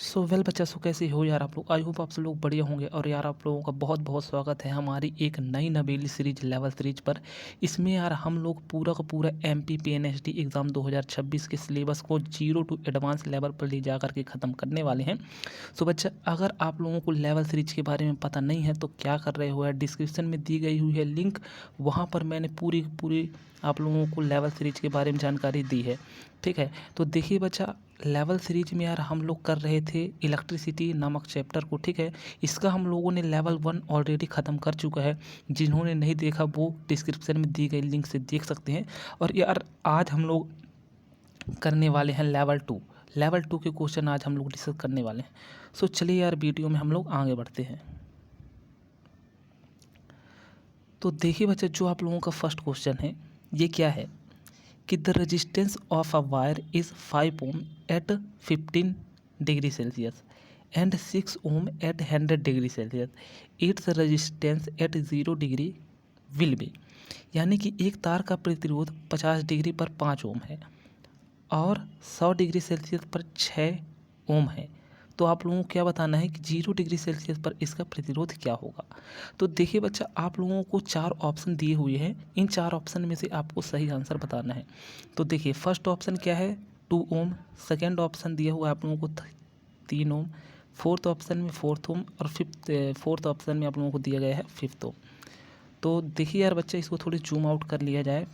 बच्चा कैसे हो यार आप लोग। आई होप आप सब लोग बढ़िया होंगे। और यार आप लोगों का बहुत बहुत स्वागत है हमारी एक नई नवेली सीरीज लेवल सीरीज पर। इसमें यार हम लोग पूरा का पूरा एमपी पीएनएसडी एग्ज़ाम 2026 के सिलेबस को 0 टू एडवांस लेवल पर ले जा करके ख़त्म करने वाले हैं। बच्चा अगर आप लोगों को लेवल सीरीज के बारे में पता नहीं है तो क्या कर रहे हो यार, डिस्क्रिप्शन में दी गई हुई है लिंक, वहाँ पर मैंने पूरी आप लोगों को लेवल सीरीज के बारे में जानकारी दी है। ठीक है, तो देखिए बच्चा, लेवल सीरीज में यार हम लोग कर रहे थे इलेक्ट्रिसिटी नामक चैप्टर को। ठीक है, इसका हम लोगों ने लेवल 1 ऑलरेडी ख़त्म कर चुका है। जिन्होंने नहीं देखा वो डिस्क्रिप्शन में दी गई लिंक से देख सकते हैं। और यार आज हम लोग करने वाले हैं लेवल 2 के क्वेश्चन आज हम लोग डिस्कस करने वाले हैं। चलिए यार वीडियो में हम लोग आगे बढ़ते हैं। तो देखिए बच्चा, जो आप लोगों का फर्स्ट क्वेश्चन है ये क्या है कि the resistance of a wire is 5 ohm at 15 degree Celsius and 6 ohm at 100 degree Celsius. Its resistance at 0 degree will be. यानी कि एक तार का प्रतिरोध 50 डिग्री पर 5 ओम है और 100 डिग्री सेल्सियस पर 6 ओम है। तो आप लोगों को क्या बताना है कि 0 डिग्री सेल्सियस पर इसका प्रतिरोध क्या होगा। तो देखिए बच्चा, आप लोगों को 4 ऑप्शन दिए हुए हैं। इन 4 ऑप्शन में से आपको सही आंसर बताना है। तो देखिए फर्स्ट ऑप्शन क्या है, 2 ओम। सेकेंड ऑप्शन दिया हुआ है आप लोगों को 3 ओम। फोर्थ ऑप्शन में 4 ओम और फोर्थ ऑप्शन में आप लोगों को दिया गया है 5 ओम। तो देखिए यार बच्चा, इसको थोड़ी जूम आउट कर लिया जाए।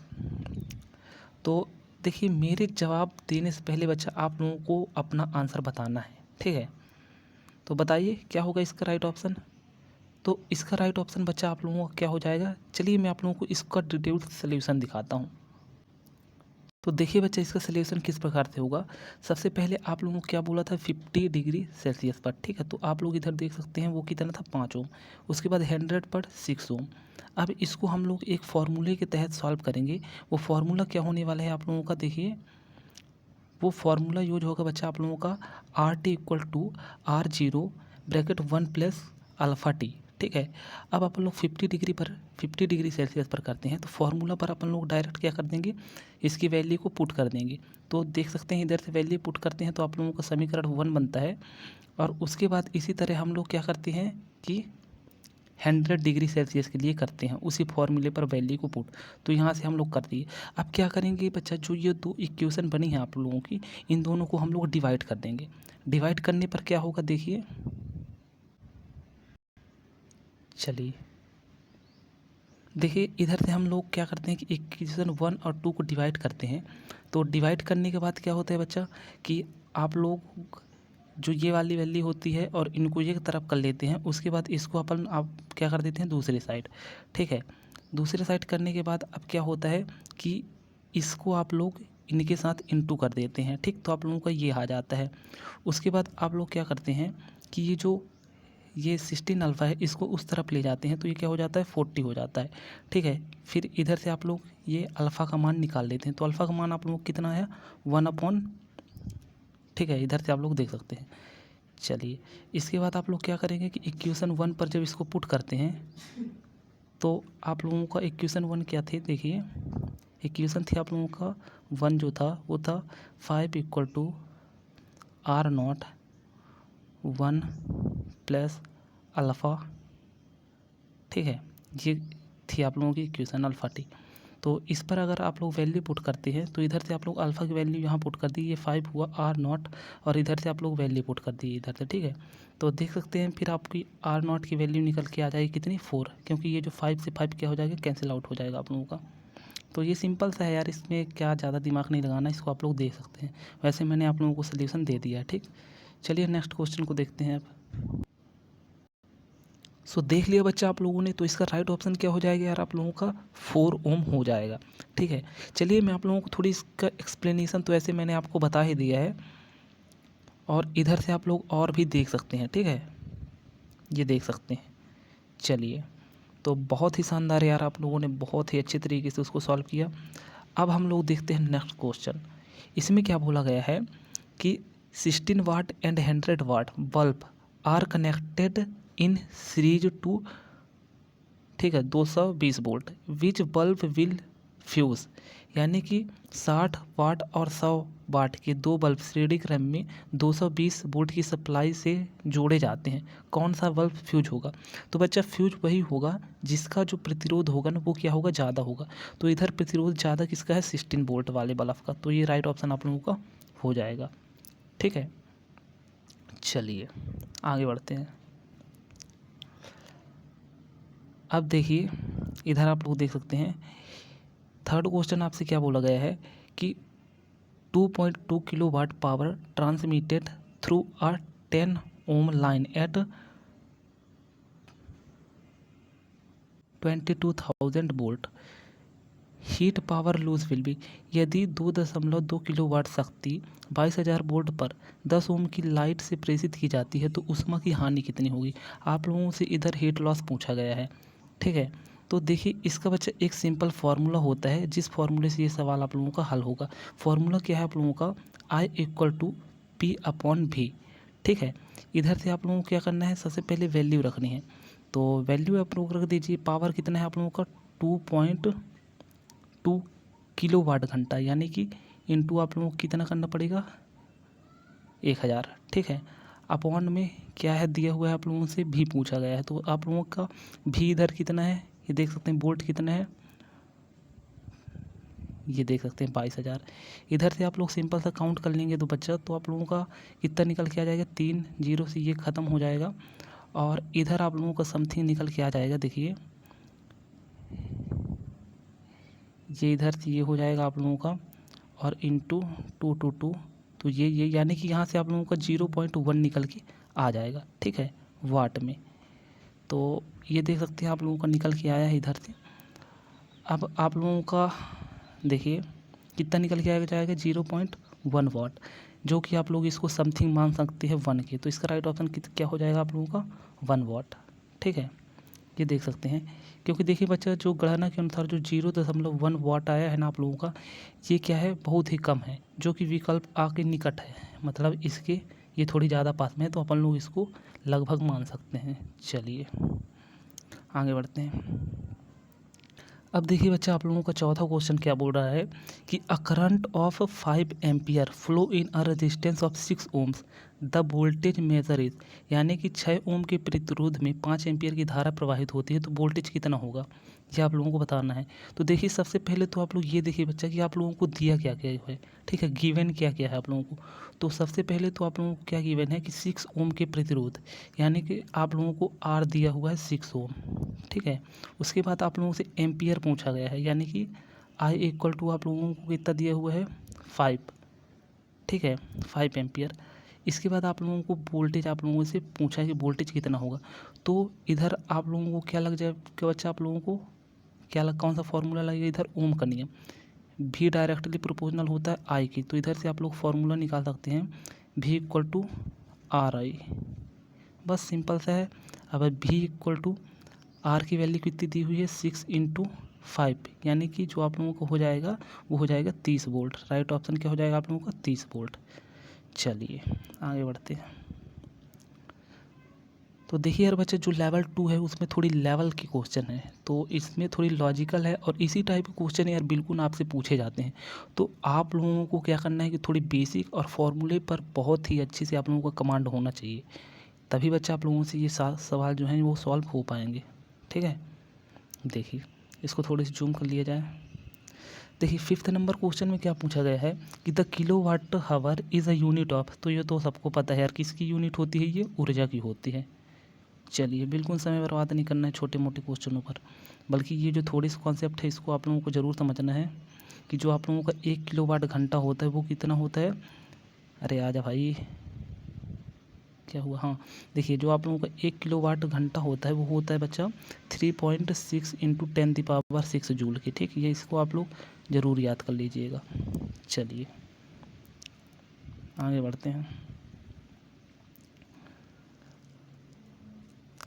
तो देखिए, मेरे जवाब देने से पहले बच्चा आप लोगों को अपना आंसर बताना है। ठीक है, तो बताइए क्या होगा इसका राइट ऑप्शन। तो इसका राइट ऑप्शन बच्चा आप लोगों का क्या हो जाएगा। चलिए मैं आप लोगों को इसका डिटेल्ड सोल्यूशन दिखाता हूँ। तो देखिए बच्चा, इसका सोल्यूशन किस प्रकार से होगा। सबसे पहले आप लोगों को क्या बोला था, 50 डिग्री सेल्सियस पर। ठीक है, तो आप लोग इधर देख सकते हैं वो कितना था, 5 ओम। उसके बाद 100 पर 6 ओम। अब इसको हम लोग एक फार्मूले के तहत सॉल्व करेंगे। वो फार्मूला क्या होने वाला है आप लोगों का, देखिए वो फार्मूला यूज होगा बच्चा आप लोगों का RT equal to R0 bracket 1 plus alpha T. ठीक है, अब अपन लोग 50 डिग्री सेल्सियस पर करते हैं तो फार्मूला पर अपन लोग डायरेक्ट क्या कर देंगे, इसकी वैल्यू को पुट कर देंगे। तो देख सकते हैं इधर से वैल्यू पुट करते हैं तो आप लोगों का समीकरण 1 बनता है। और उसके बाद इसी तरह हम लोग क्या करते हैं कि 100 डिग्री सेल्सियस के लिए करते हैं उसी फॉर्मूले पर वैल्यू को पुट। तो यहाँ से हम लोग कर दिए। अब क्या करेंगे बच्चा, जो ये 2 इक्वेशन बनी है आप लोगों की, इन दोनों को हम लोग डिवाइड कर देंगे। डिवाइड करने पर क्या होगा, देखिए चलिए देखिए, इधर से हम लोग क्या करते हैं कि इक्वेशन 1 और 2 को डिवाइड करते हैं। तो डिवाइड करने के बाद क्या होता है बच्चा कि आप लोग जो ये वाली वैल्यू होती है और इनको एक तरफ कर लेते हैं। उसके बाद इसको अपन आप क्या कर देते हैं दूसरी साइड। ठीक है, दूसरी साइड करने के बाद अब क्या होता है कि इसको आप लोग इनके साथ इंटू कर देते हैं। ठीक, तो आप लोगों का ये आ जाता है। उसके बाद आप लोग क्या करते हैं कि ये 16 अल्फ़ा है इसको उस तरफ ले जाते हैं तो ये क्या हो जाता है, 40 हो जाता है। ठीक है, फिर इधर से आप लोग ये अल्फ़ा का मान निकाल लेते हैं। तो अल्फ़ा का मान आप लोग कितना है, 1/। ठीक है, इधर से आप लोग देख सकते हैं। चलिए, इसके बाद आप लोग क्या करेंगे कि इक्वेशन 1 पर जब इसको पुट करते हैं तो आप लोगों का इक्वेशन 1 क्या थे, देखिए इक्वेशन थी आप लोगों का 1 जो था वो था 5 equal to R0 1 plus alpha. ठीक है, ये थी आप लोगों की इक्वेशन अल्फ़ा टी। तो इस पर अगर आप लोग वैल्यू पुट करते हैं तो इधर से आप लोग अल्फ़ा की वैल्यू यहाँ पुट कर दी, ये 5 हुआ R0 और इधर से आप लोग वैल्यू पुट कर दी इधर से। ठीक है, तो देख सकते हैं फिर आपकी R0 की वैल्यू निकल के आ जाएगी कितनी, 4, क्योंकि ये जो 5 से 5 क्या हो जाएगा, कैंसिल आउट हो जाएगा आप लोगों का। तो ये सिंपल सा है यार, इसमें क्या ज़्यादा दिमाग नहीं लगाना, इसको आप लोग देख सकते हैं। वैसे मैंने आप लोगों को सोल्यूशन दे दिया है। ठीक, चलिए नेक्स्ट क्वेश्चन को देखते हैं अब। देख लिया बच्चा आप लोगों ने, तो इसका राइट ऑप्शन क्या हो जाएगा यार, आप लोगों का 4 ओम हो जाएगा। ठीक है, चलिए मैं आप लोगों को थोड़ी इसका एक्सप्लेनेशन तो ऐसे मैंने आपको बता ही दिया है और इधर से आप लोग और भी देख सकते हैं। ठीक है, ये देख सकते हैं। चलिए, तो बहुत ही शानदार यार, आप लोगों ने बहुत ही अच्छे तरीके से उसको सॉल्व किया। अब हम लोग देखते हैं नेक्स्ट क्वेश्चन। इसमें क्या बोला गया है कि 16 watt and 100 watt bulb are connected in series to, ठीक है, 220 volt, which bulb will fuse. यानी कि 60 वाट और 100 वाट के 2 बल्ब श्रेणी क्रम में 220 वोल्ट की सप्लाई से जोड़े जाते हैं, कौन सा बल्ब फ्यूज होगा? तो बच्चा फ्यूज वही होगा जिसका जो प्रतिरोध होगा ना वो क्या होगा, ज़्यादा होगा। तो इधर प्रतिरोध ज़्यादा किसका है, 16 वोल्ट वाले बल्ब का। तो ये राइट ऑप्शन आप लोगों का हो जाएगा। ठीक है, चलिए आगे बढ़ते हैं। अब देखिए इधर आप लोग देख सकते हैं, थर्ड क्वेश्चन आपसे क्या बोला गया है कि 2.2 kilowatt power transmitted through a 10 ohm line at 22,000 volt, heat power loss will be. यदि 2.2 किलोवाट शक्ति 22,000 वोल्ट पर 10 ओम की लाइट से प्रेषित की जाती है तो ऊष्मा की हानि कितनी होगी? आप लोगों से इधर हीट लॉस पूछा गया है। ठीक है, तो देखिए इसका बच्चा एक सिंपल फार्मूला होता है जिस फार्मूले से ये सवाल आप लोगों का हल होगा। फार्मूला क्या है आप लोगों का, I = P/V। ठीक है, इधर से आप लोगों को क्या करना है, सबसे पहले वैल्यू रखनी है। तो वैल्यू आप लोग रख दीजिए, पावर कितना है आप लोगों का 2.2 किलोवाट घंटा, यानी कि इंटू आप लोगों को कितना करना पड़ेगा 1000। ठीक है, अपॉन में क्या है दिया हुआ है आप लोगों से, भी पूछा गया है। तो आप लोगों का भी इधर कितना है ये देख सकते हैं, वोल्ट कितना है ये देख सकते हैं 22,000। इधर से आप लोग सिंपल सा काउंट कर लेंगे तो बच्चा तो आप लोगों का कितना निकल के आ जाएगा, 3 जीरो से ये ख़त्म हो जाएगा और इधर आप लोगों का समथिंग निकल के आ जाएगा। देखिए ये इधर से ये हो जाएगा आप लोगों का और इंटू 222, तो ये यानी कि यहाँ से आप लोगों का 0.1 निकल के आ जाएगा। ठीक है, वाट में। तो ये देख सकते हैं आप लोगों का निकल के आया है इधर से। अब आप लोगों का देखिए कितना निकल के जाएगा 0.1 वाट, जो कि आप लोग इसको समथिंग मान सकते हैं 1 के। तो इसका राइट ऑप्शन क्या हो जाएगा आप लोगों का 1 वाट। ठीक है, ये देख सकते हैं, क्योंकि देखिए बच्चा जो गणना के अनुसार जो 0.1 वाट आया है ना आप लोगों का, ये क्या है बहुत ही कम है, जो कि विकल्प आके निकट है, मतलब इसके ये थोड़ी ज़्यादा पास में है, तो अपन लोग इसको लगभग मान सकते हैं। चलिए आगे बढ़ते हैं। अब देखिए बच्चा आप लोगों का चौथा क्वेश्चन क्या बोल रहा है कि a current of 5 ampere flow in a resistance of 6 ohms, the voltage measure is. यानी कि 6 ओम के प्रतिरोध में 5 एम्पियर की धारा प्रवाहित होती है तो वोल्टेज कितना होगा, ये आप लोगों को बताना है। तो देखिए सबसे पहले तो आप लोग ये देखिए बच्चा कि आप लोगों को दिया क्या क्या है। ठीक है, गिवन क्या क्या है आप लोगों को। तो सबसे पहले तो आप लोगों को क्या गिवन है कि 6 ओम के प्रतिरोध, यानी कि आप लोगों को आर दिया हुआ है 6 ओम। ठीक है, उसके बाद आप लोगों से एम्पियर पूछा गया है, यानी कि I = आप लोगों को कितना दिया हुआ है 5। ठीक है, 5 एम्पियर। इसके बाद आप लोगों को वोल्टेज आप लोगों से पूछा है कि वोल्टेज कितना होगा। तो इधर आप लोगों को क्या लग जाए कि बच्चा आप लोगों को क्या लग, कौन सा फॉर्मूला लगेगा इधर, ओम का नियम। भी डायरेक्टली प्रोपोर्शनल होता है आई की, तो इधर से आप लोग फार्मूला निकाल सकते हैं V = RI। बस सिंपल सा है। अब V आर की वैल्यू कितनी दी हुई है 6 × 5, यानी कि जो आप लोगों को हो जाएगा वो हो जाएगा 30 वोल्ट। राइट ऑप्शन क्या हो जाएगा आप लोगों का 30 वोल्ट। चलिए आगे बढ़ते हैं। तो देखिए यार बच्चे जो लेवल 2 है उसमें थोड़ी लेवल की क्वेश्चन है, तो इसमें थोड़ी लॉजिकल है और इसी टाइप के क्वेश्चन यार बिल्कुल आपसे पूछे जाते हैं। तो आप लोगों को क्या करना है कि थोड़ी बेसिक और फॉर्मूले पर बहुत ही अच्छे से आप लोगों का कमांड होना चाहिए, तभी बच्चा आप लोगों से ये सवाल जो हैं वो सॉल्व हो पाएंगे। ठीक है, देखिए इसको थोड़ी सी जूम कर लिया जाए। देखिए 5th नंबर क्वेश्चन में क्या पूछा गया है कि the kilowatt hour is a unit of. तो ये तो सबको पता है यार किसकी यूनिट होती है, ये ऊर्जा की होती है। चलिए बिल्कुल समय बर्बाद नहीं करना है छोटे मोटे क्वेश्चनों पर, बल्कि ये जो थोड़ी सी कॉन्सेप्ट है इसको आप लोगों को ज़रूर समझना है कि जो आप लोगों का 1 किलोवाट घंटा होता है वो कितना होता है। अरे आजा भाई, क्या हुआ, हाँ देखिए जो आप लोगों का 1 किलोवाट घंटा होता है वो होता है बच्चा 3.6 × 10⁻6 जूल की। ठीक, ये इसको आप लोग ज़रूर याद कर लीजिएगा। चलिए आगे बढ़ते हैं।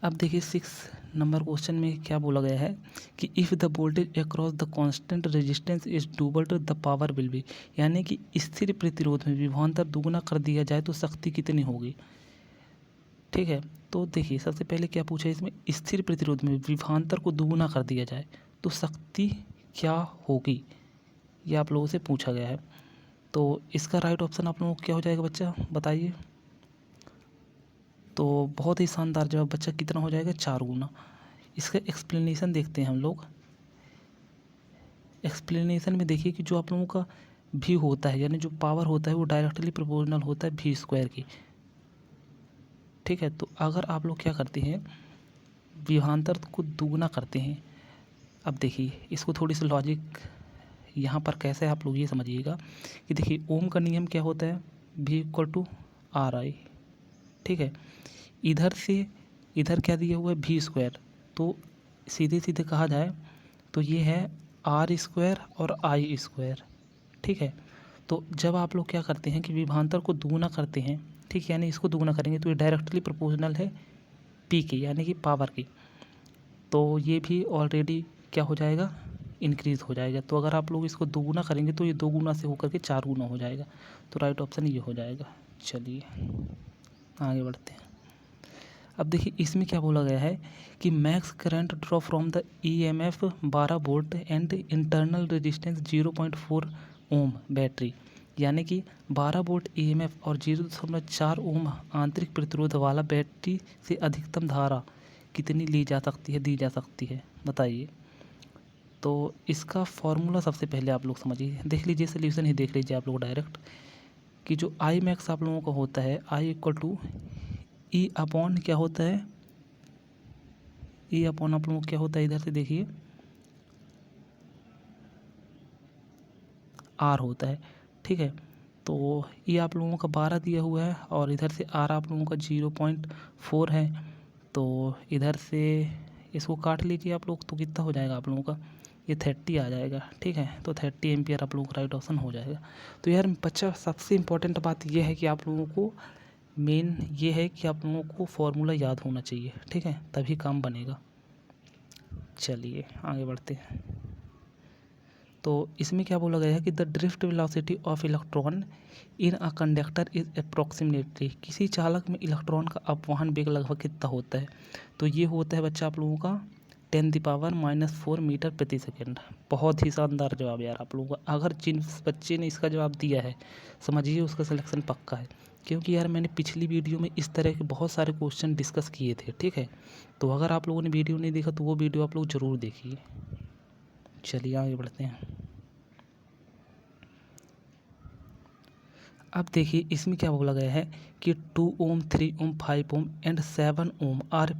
अब देखिए 6 नंबर क्वेश्चन में क्या बोला गया है कि if the voltage across the constant resistance is doubled the power will be. यानी कि स्थिर प्रतिरोध में विभवांतर दुगुना कर दिया जाए तो शक्ति कितनी होगी। ठीक है, तो देखिए सबसे पहले क्या पूछा है इसमें, स्थिर प्रतिरोध में विभवांतर को दुगुना कर दिया जाए तो शक्ति क्या होगी, ये आप लोगों से पूछा गया है। तो इसका राइट ऑप्शन आप लोगों को क्या हो जाएगा बच्चा, बताइए। तो बहुत ही शानदार जवाब बच्चा, कितना हो जाएगा, 4 गुना। इसका एक्सप्लेनेशन देखते हैं हम लोग। एक्सप्लेनेशन में देखिए कि जो आप लोगों का भी होता है, यानी जो पावर होता है वो डायरेक्टली प्रोपोर्शनल होता है भी स्क्वायर की, ठीक है। तो अगर आप लोग क्या करते हैं, विभवांतर को दुगुना करते हैं। अब देखिए इसको थोड़ी सी लॉजिक यहाँ पर कैसे है आप लोग ये समझिएगा कि देखिए ओम का नियम क्या होता है, V equal to R I, ठीक है। इधर से इधर क्या दिया हुआ है, भी स्क्वायर, तो सीधे सीधे कहा जाए तो ये है आर स्क्वायर और आई स्क्वायर, ठीक है। तो जब आप लोग क्या करते हैं कि विभवांतर को दुगुना करते हैं, ठीक, यानी इसको दुगुना करेंगे तो ये डायरेक्टली प्रोपोर्शनल है पी की, यानी कि पावर की, तो ये भी ऑलरेडी क्या हो जाएगा, इंक्रीज़ हो जाएगा। तो अगर आप लोग इसको दोगुना करेंगे तो ये 2 गुना से होकर के 4 गुना हो जाएगा। तो राइट ऑप्शन ये हो जाएगा। चलिए आगे बढ़ते हैं। अब देखिए इसमें क्या बोला गया है कि max current draw from the EMF 12 volt and internal resistance 0.4 ohm battery, यानी कि 12 वोल्ट ईएमएफ और 0.4 ओम आंतरिक प्रतिरोध वाला बैटरी से अधिकतम धारा कितनी ली जा सकती है, दी जा सकती है, बताइए। तो इसका फॉर्मूला सबसे पहले आप लोग समझिए, देख लीजिए सोल्यूशन ही देख लीजिए आप लोग डायरेक्ट, कि जो आई मैक्स आप लोगों का होता है, I equal to E upon क्या होता है, ई अपॉन आप लोगों को क्या होता है, इधर से देखिए आर होता है, ठीक है। तो ये आप लोगों का 12 दिया हुआ है और इधर से आर आप लोगों का 0.4 है। तो इधर से इसको काट लीजिए आप लोग, तो कितना हो जाएगा आप लोगों का, ये 30 आ जाएगा, ठीक है। तो 30 एम्पियर आप लोगों का राइट ऑप्शन हो जाएगा। तो यार बच्चा सबसे इम्पोर्टेंट बात ये है कि आप लोगों को मेन ये है कि आप लोगों को फॉर्मूला याद होना चाहिए, ठीक है, तभी काम बनेगा। चलिए आगे बढ़ते हैं। तो इसमें क्या बोला गया है कि the drift velocity of electron in a conductor is approximately, किसी चालक में इलेक्ट्रॉन का अपवहन वेग लगभग कितना होता है। तो ये होता है बच्चा आप लोगों का 10⁻⁻⁴ मीटर प्रति सेकेंड। बहुत ही शानदार जवाब यार आप लोगों का। अगर जिन बच्चे ने इसका जवाब दिया है समझिए उसका सिलेक्शन पक्का है, क्योंकि यार मैंने पिछली वीडियो में इस तरह के बहुत सारे क्वेश्चन डिस्कस किए थे, ठीक है। तो अगर आप लोगों ने वीडियो नहीं देखा तो वो वीडियो आप लोग ज़रूर देखिए। चलिए आगे बढ़ते हैं। अब देखिए इसमें क्या बोला गया है कि 2 ohm 3 ohm 5 ohm and 7 ohm are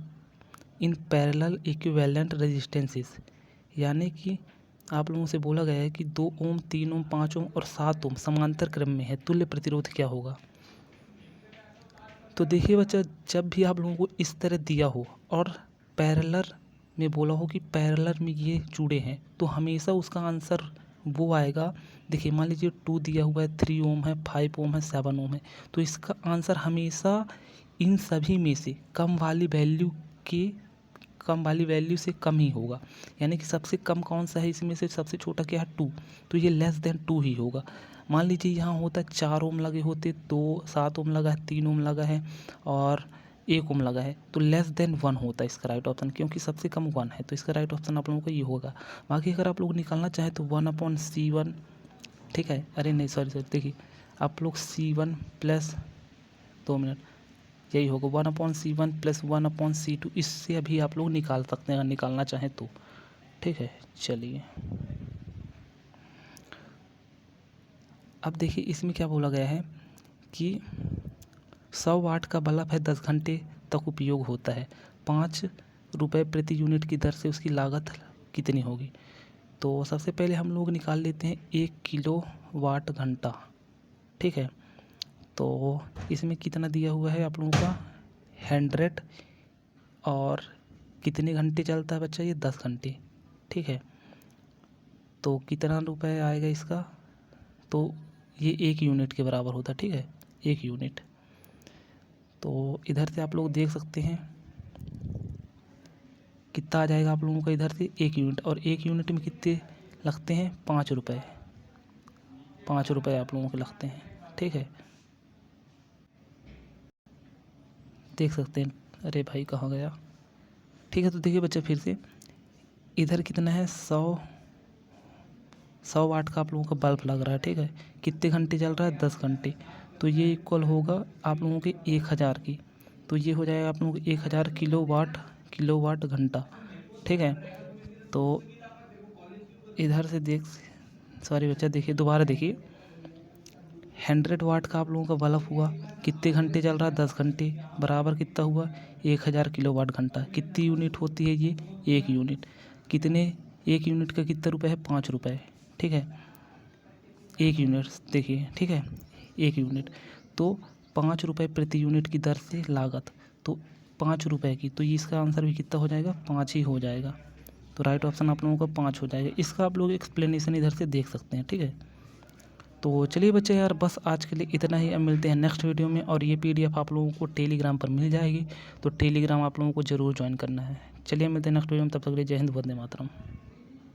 in parallel equivalent resistances, यानी कि आप लोगों से बोला गया है कि 2 ओम 3 ओम 5 ओम और 7 ओम समांतर क्रम में है, तुल्य प्रतिरोध क्या होगा। तो देखिए बच्चा, जब भी आप लोगों को इस तरह दिया हो और पैरेलल में बोला हो कि पैरेलल में ये जुड़े हैं, तो हमेशा उसका आंसर वो आएगा। देखिए मान लीजिए 2 दिया हुआ है, 3 ओम है, 5 ओम है, 7 ओम है, तो इसका आंसर हमेशा इन सभी में से कम वाली वैल्यू से कम ही होगा। यानी कि सबसे कम कौन सा है इसमें से, सबसे छोटा क्या है 2, तो ये लेस देन 2 ही होगा। मान लीजिए यहाँ होता है 4 ओम लगे होते, तो 7 ओम लगा है, 3 ओम लगा है और 1 ओम लगा है, तो लेस देन 1 होता है इसका राइट ऑप्शन, क्योंकि सबसे कम 1 है, तो इसका राइट ऑप्शन आप लोगों का ये होगा। बाकी अगर आप लोग निकालना चाहें तो 1/C1, ठीक है, अरे नहीं सॉरी देखिए आप लोग C1 प्लस 2 मिनट यही होगा 1/C1 प्लस 1/C2, इससे अभी आप लोग निकाल सकते हैं अगर निकालना चाहें तो, ठीक है। चलिए अब देखिए इसमें क्या बोला गया है कि 100 वाट का बल्ब है, 10 घंटे तक उपयोग होता है, 5 रुपये प्रति यूनिट की दर से उसकी लागत कितनी होगी। तो सबसे पहले हम लोग निकाल लेते हैं 1 किलो वाट घंटा, ठीक है। तो इसमें कितना दिया हुआ है आप लोगों का 100, और कितने घंटे चलता है बच्चा, ये 10 घंटे, ठीक है। तो कितना रुपए आएगा इसका, तो ये 1 यूनिट के बराबर होता है, ठीक है, 1 यूनिट। तो इधर से आप लोग देख सकते हैं कितना आ जाएगा आप लोगों का, इधर से 1 यूनिट, और 1 यूनिट में कितने लगते हैं, 5 रुपये, 5 रुपये आप लोगों के लगते हैं, ठीक है। देख सकते हैं, अरे भाई कहाँ गया, ठीक है। तो देखिए बच्चे फिर से इधर कितना है 100 100 वाट का आप लोगों का बल्ब लग रहा है, ठीक है, कितने घंटे चल रहा है, 10 घंटे, तो ये इक्वल होगा आप लोगों के 1000 की, तो ये हो जाएगा आप लोगों को 1000 किलोवाट घंटा, ठीक है। तो इधर से सॉरी बच्चा, देखिए दोबारा देखिए, 100 वाट का आप लोगों का बल्ब हुआ, कितने घंटे चल रहा है, 10 घंटे, बराबर कितना हुआ, 1000 किलोवाट घंटा। कितनी यूनिट होती है ये, 1 यूनिट। कितने, 1 यूनिट का कितना रुपए है, 5 रुपये, ठीक है, 1 यूनिट देखिए, ठीक है, 1 यूनिट, तो 5 रुपये प्रति यूनिट की दर से लागत, तो 5 रुपये की, तो इसका आंसर भी कितना हो जाएगा, 5 ही हो जाएगा। तो राइट ऑप्शन आप लोगों का 5 हो जाएगा। इसका आप लोग एक्सप्लेनेशन इधर से देख सकते हैं, ठीक है। तो चलिए बच्चे यार, बस आज के लिए इतना ही। अब मिलते हैं नेक्स्ट वीडियो में, और ये PDF आप लोगों को टेलीग्राम पर मिल जाएगी, तो टेलीग्राम आप लोगों को ज़रूर ज्वाइन करना है। चलिए मिलते हैं नेक्स्ट वीडियो में, तब तक के लिए जय हिंद, वंदे मातरम।